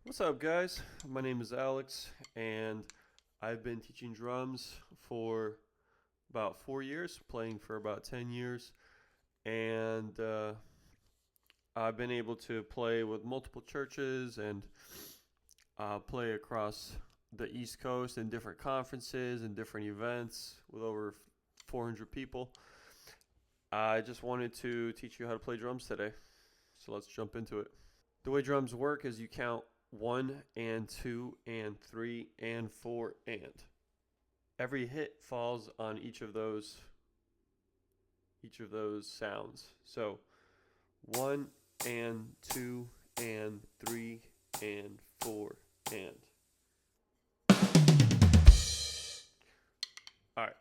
What's up, guys? My name is Alex, and I've been teaching drums for about 4 years, playing for about 10 years, and I've been able to play with multiple churches and play across the East Coast in different conferences and different events with over 400 people. I just wanted to teach you how to play drums today, so let's jump into it. The way drums work is you count one and two and three and four and. Every hit falls on each of those sounds. So 1 and 2 and 3 and 4 and. All right.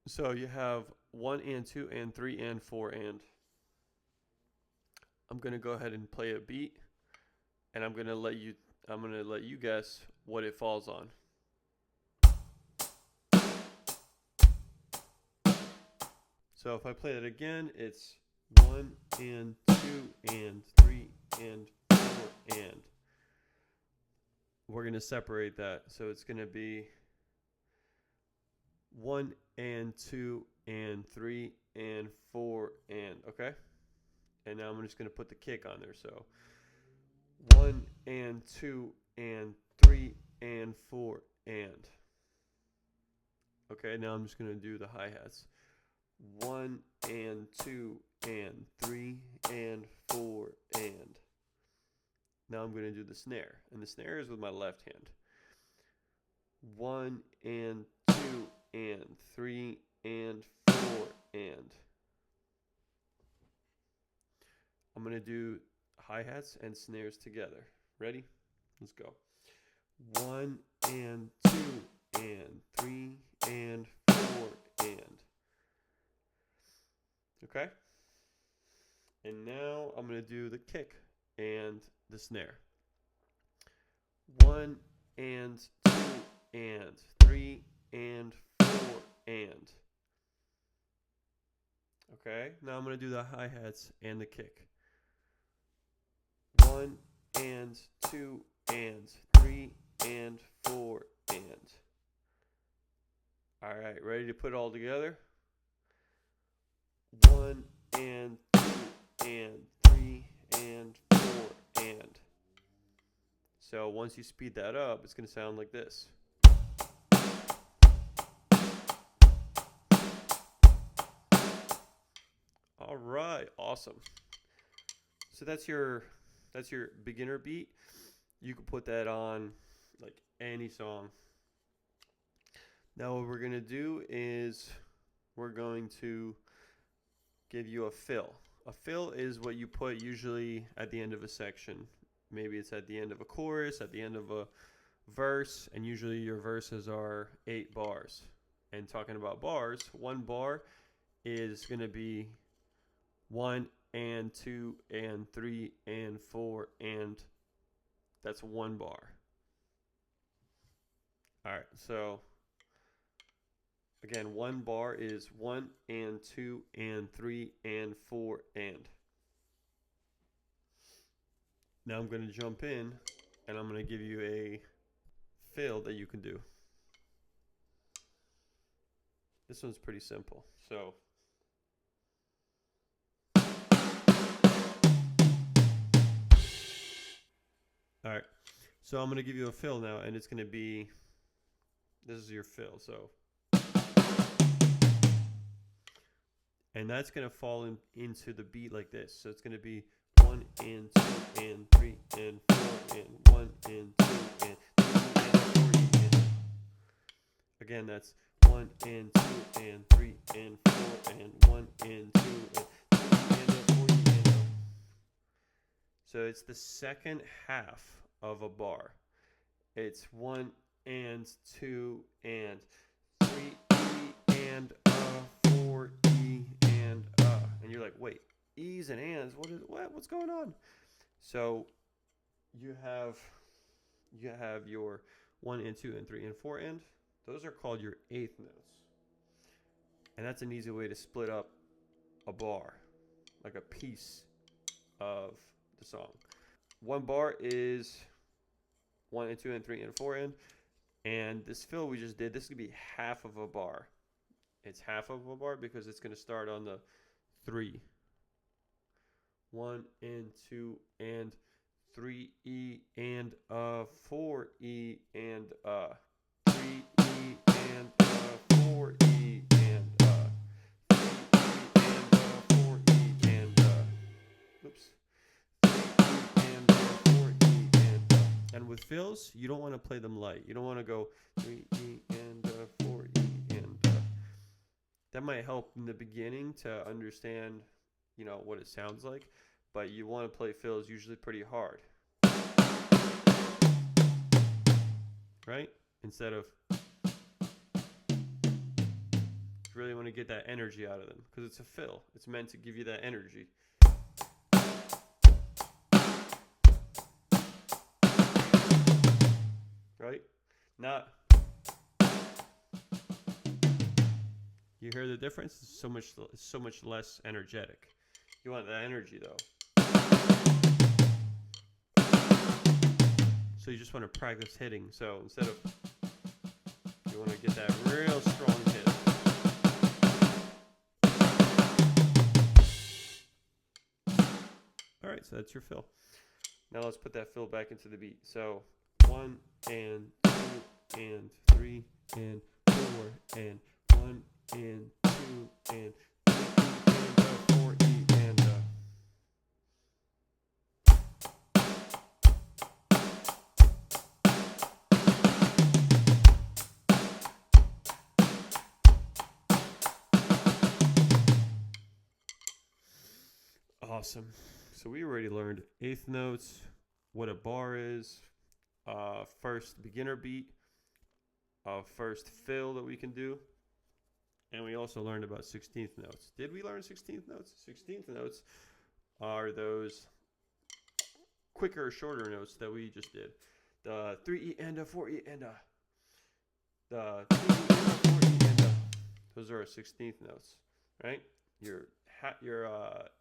So you have 1 and 2 and 3 and 4 and. I'm gonna go ahead and play a beat, and I'm gonna let you guess what it falls on. So if I play it again, it's 1 and 2 and 3 and 4 and. We're gonna separate that, so it's gonna be 1 and 2 and 3 and 4 and. Okay. And now I'm just gonna put the kick on there. So 1 and 2 and 3 and 4 and. Okay, now I'm just gonna do the hi-hats. 1 and 2 and 3 and 4 and. Now I'm gonna do the snare, and the snare is with my left hand. 1 and 2 and 3 and 4 and. I'm gonna do hi-hats and snares together. Ready? Let's go. 1 and 2 and 3 and 4 and. Okay? And now I'm gonna do the kick and the snare. 1 and 2 and 3 and 4 and. Okay, now I'm gonna do the hi-hats and the kick. 1 and 2 and 3 and 4 and. All right, ready to put it all together? 1 and 2 and 3 and 4 and. So once you speed that up, it's going to sound like this. All right, awesome. So that's your beginner beat. You can put that on like any song. Now what we're going to do is we're going to give you a fill. A fill is what you put usually at the end of a section. Maybe it's at the end of a chorus, at the end of a verse, and usually your verses are 8 bars. And talking about bars, 1 bar is going to be 1 and 2 and 3 and 4 and. That's 1 bar. All right, so again, 1 bar is 1 and 2 and 3 and 4 and. Now I'm going to jump in, and I'm going to give you a fill that you can do. This one's pretty simple. So all right. So I'm going to give you a fill now, and it's going to be, this is your fill. So, and that's going to fall into the beat like this. So it's going to be 1 and 2 and 3 and 4 and 1 and 2 and 3 and 4 and. Again, that's 1 and 2 and 3 and 4 and 1 and 2 and 3 and 4 and. So it's the second half of a bar. It's 1 and 2 and 3 and 4 and. And you're like, wait, E's and ands? What's going on? So you have your 1 and 2 and 3 and 4 and. Those are called your eighth notes, and that's an easy way to split up a bar, like a piece of the song. one bar is 1 and 2 and 3 and 4 and. And this fill we just did, this could be half of a bar. It's half of a bar because it's going to start on the 3. 1 and 2 and 3E and 4E and 3E and 4E and 3E and 4E and oops. 3E and 4E and with fills, you don't want to play them light. You don't want to go 3E and 4E and that might help in the beginning to understand, you know, what it sounds like, but you want to play fills usually pretty hard, right? Instead of, you really want to get that energy out of them because it's a fill. It's meant to give you that energy. Right? Not. You hear the difference? It's so much less energetic. You want that energy though. So you just want to practice hitting. So instead of, you want to get that real strong hit. All right, so that's your fill. Now let's put that fill back into the beat. So 1 and 2 and 3 and 4 and 1 and 2 and 3 and 4E and awesome. So we already learned eighth notes, what a bar is, first beginner beat, first fill that we can do, and we also learned about 16th notes. Did we learn 16th notes? 16th notes are those quicker, shorter notes that we just did. The 3E and a 4E and a. The 3E and a 4E and a. Those are our 16th notes, right? Your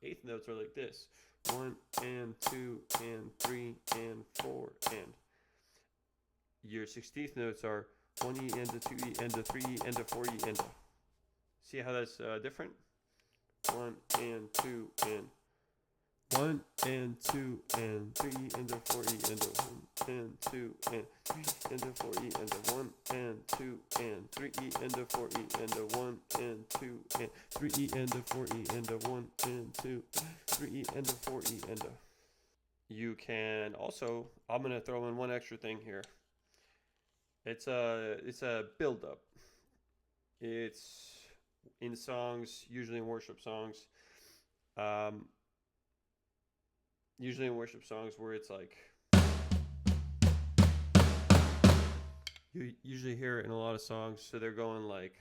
eighth notes are like this. 1 and 2 and 3 and 4 and. Your 16th notes are 1E and a 2E and a 3E and a 4E and a. See how that's different? 1 and 2 and 1 and 2 and 3 and a 4E and a 1 and 2 and 3 and a 4E and a 1 and 2 and 3E and a 4E and a 1 and 2 and 3E and a 4E and a 1 and 2 3E and a 4E and a. You can also, I'm gonna throw in one extra thing here. It's a build up. It's in songs, usually in worship songs. Usually in worship songs where it's like, you usually hear it in a lot of songs. So they're going like,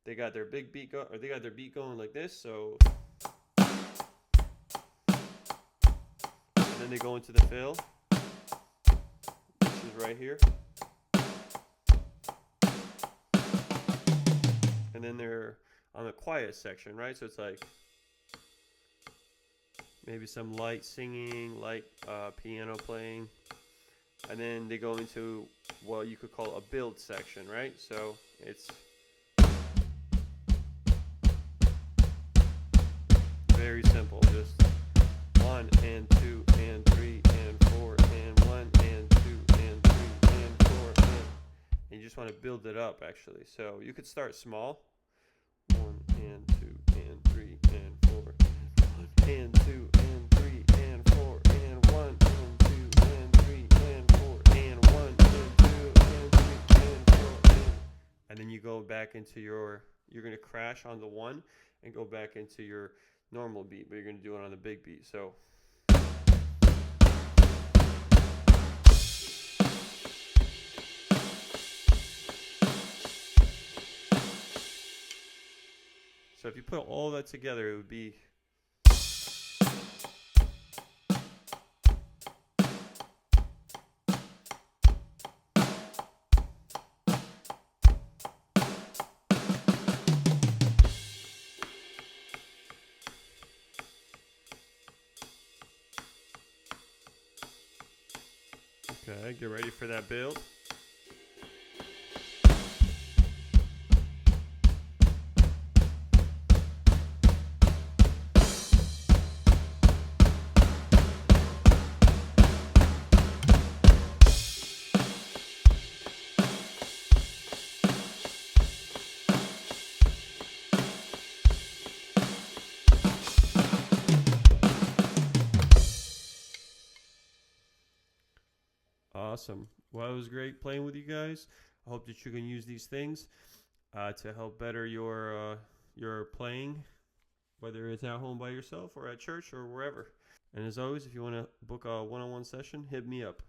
they got their big beat go, or they got their beat going like this. So, and then they go into the fill, which is right here. And then they're on the quiet section, right? So it's like maybe some light singing, light piano playing. And then they go into what you could call a build section, right? So it's very simple. Just 1 and 2 and 3 and 4 and 1 and 2 and 3 and 4 and you just want to build it up actually. So you could start small. 1 and 2 and 3 and 4 and 2 and 3 and 4 and 1 and 2 and 3 and 4 and 1 and 2 and 3 and 4 and then you go back into your, you're going to crash on the 1 and go back into your normal beat, but you're going to do it on the big beat. So if you put all that together, it would be Okay, get ready for that build. Awesome. Well, it was great playing with you guys. I hope that you can use these things to help better your playing, whether it's at home by yourself or at church or wherever. And as always, if you want to book a one-on-one session, hit me up.